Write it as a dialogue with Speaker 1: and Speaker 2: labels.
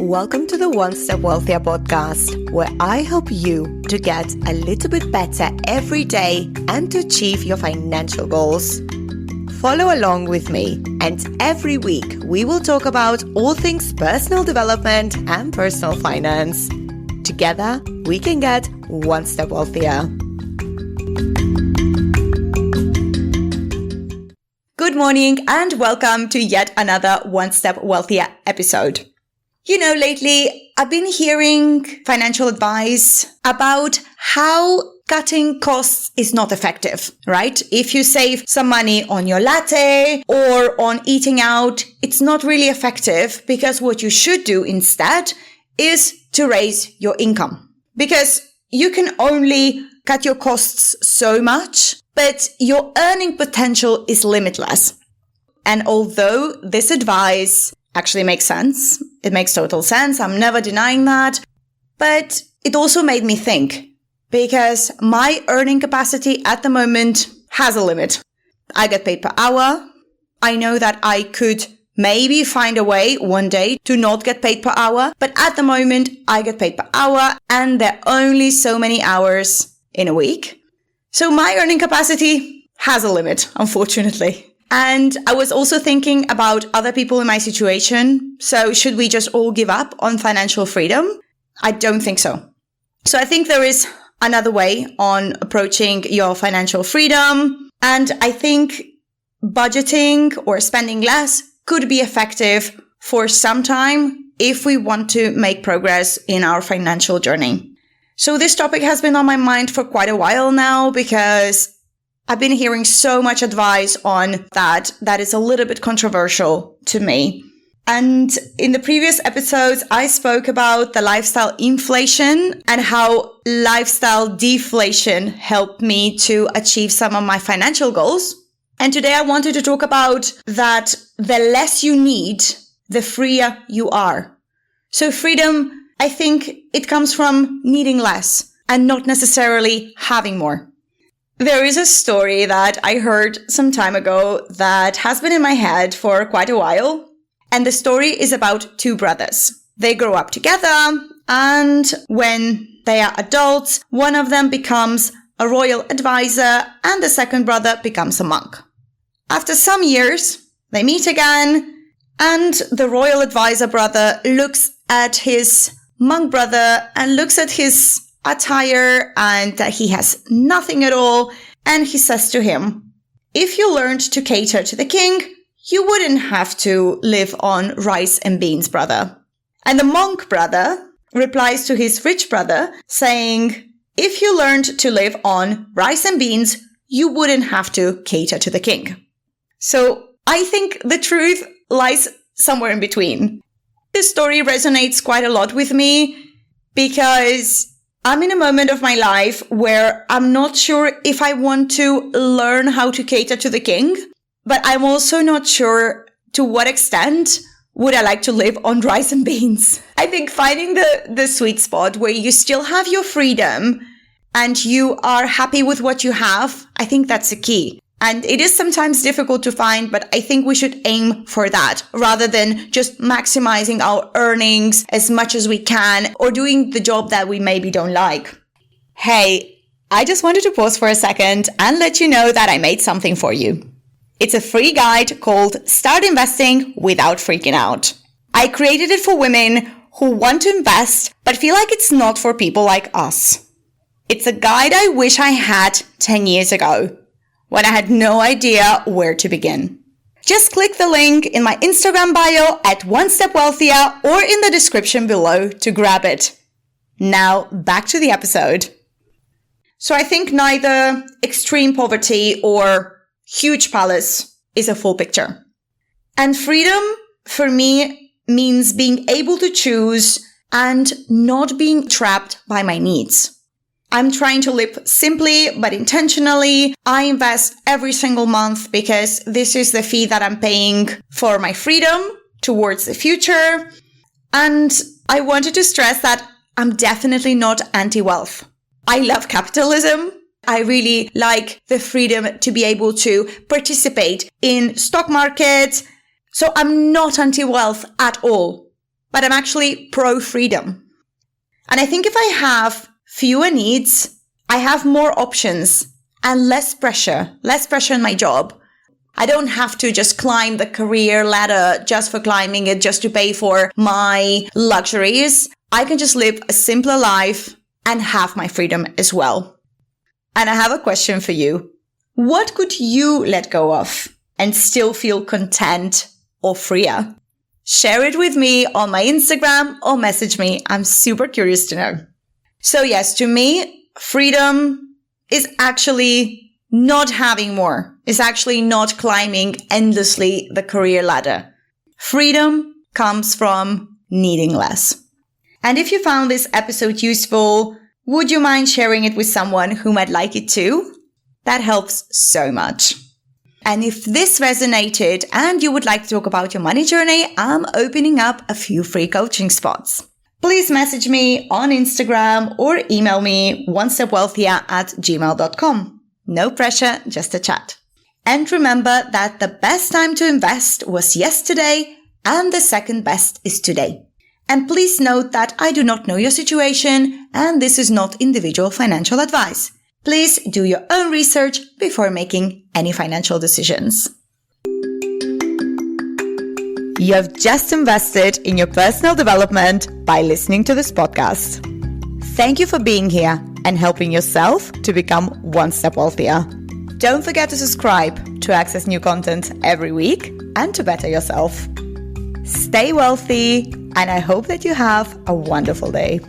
Speaker 1: Welcome to the One Step Wealthier podcast, where I help you to get a little bit better every day and to achieve your financial goals. Follow along with me, and every week we will talk about all things personal development and personal finance. Together, we can get one step wealthier. Good morning and welcome to yet another One Step Wealthier episode. Lately I've been hearing financial advice about how cutting costs is not effective, right? If you save some money on your latte or on eating out, it's not really effective because what you should do instead is to raise your income. Because you can only cut your costs so much, but your earning potential is limitless. And although this advice actually makes sense, it makes total sense, I'm never denying that, but it also made me think, because my earning capacity at the moment has a limit. I get paid per hour. I know that I could maybe find a way one day to not get paid per hour, but at the moment I get paid per hour and there are only so many hours in a week. So my earning capacity has a limit, unfortunately. And I was also thinking about other people in my situation. So should we just all give up on financial freedom? I don't think so. So I think there is another way on approaching your financial freedom. And I think budgeting or spending less could be effective for some time if we want to make progress in our financial journey. So this topic has been on my mind for quite a while now because I've been hearing so much advice on that is a little bit controversial to me. And in the previous episodes, I spoke about the lifestyle inflation and how lifestyle deflation helped me to achieve some of my financial goals. And today I wanted to talk about that the less you need, the freer you are. So freedom, I think it comes from needing less and not necessarily having more. There is a story that I heard some time ago that has been in my head for quite a while. And the story is about two brothers. They grow up together, and when they are adults, one of them becomes a royal advisor and the second brother becomes a monk. After some years, they meet again, and the royal advisor brother looks at his monk brother and looks at his attire and that he has nothing at all. And he says to him, if you learned to cater to the king, you wouldn't have to live on rice and beans, brother. And the monk brother replies to his rich brother saying, if you learned to live on rice and beans, you wouldn't have to cater to the king. So I think the truth lies somewhere in between. This story resonates quite a lot with me because I'm in a moment of my life where I'm not sure if I want to learn how to cater to the king, but I'm also not sure to what extent would I like to live on rice and beans. I think finding the sweet spot where you still have your freedom and you are happy with what you have, I think that's the key. And it is sometimes difficult to find, but I think we should aim for that rather than just maximizing our earnings as much as we can or doing the job that we maybe don't like. Hey, I just wanted to pause for a second and let you know that I made something for you. It's a free guide called Start Investing Without Freaking Out. I created it for women who want to invest but feel like it's not for people like us. It's a guide I wish I had 10 years ago, when I had no idea where to begin. Just click the link in my Instagram bio at One Step Wealthier or in the description below to grab it. Now, back to the episode. So I think neither extreme poverty or huge palace is a full picture. And freedom, for me, means being able to choose and not being trapped by my needs. I'm trying to live simply, but intentionally. I invest every single month because this is the fee that I'm paying for my freedom towards the future. And I wanted to stress that I'm definitely not anti-wealth. I love capitalism. I really like the freedom to be able to participate in stock markets. So I'm not anti-wealth at all. but I'm actually pro-freedom. And I think if I have fewer needs, I have more options and less pressure in my job. I don't have to just climb the career ladder just for climbing it, just to pay for my luxuries. I can just live a simpler life and have my freedom as well. And I have a question for you. What could you let go of and still feel content or freer? Share it with me on my Instagram or message me. I'm super curious to know. So yes, to me, freedom is actually not having more. It's actually not climbing endlessly the career ladder. Freedom comes from needing less. And if you found this episode useful, would you mind sharing it with someone who might like it too? That helps so much. And if this resonated and you would like to talk about your money journey, I'm opening up a few free coaching spots. Please message me on Instagram or email me onestepwealthier@gmail.com. No pressure, just a chat. And remember that the best time to invest was yesterday and the second best is today. And please note that I do not know your situation and this is not individual financial advice. Please do your own research before making any financial decisions. You have just invested in your personal development by listening to this podcast. Thank you for being here and helping yourself to become one step wealthier. Don't forget to subscribe to access new content every week and to better yourself. Stay wealthy, and I hope that you have a wonderful day.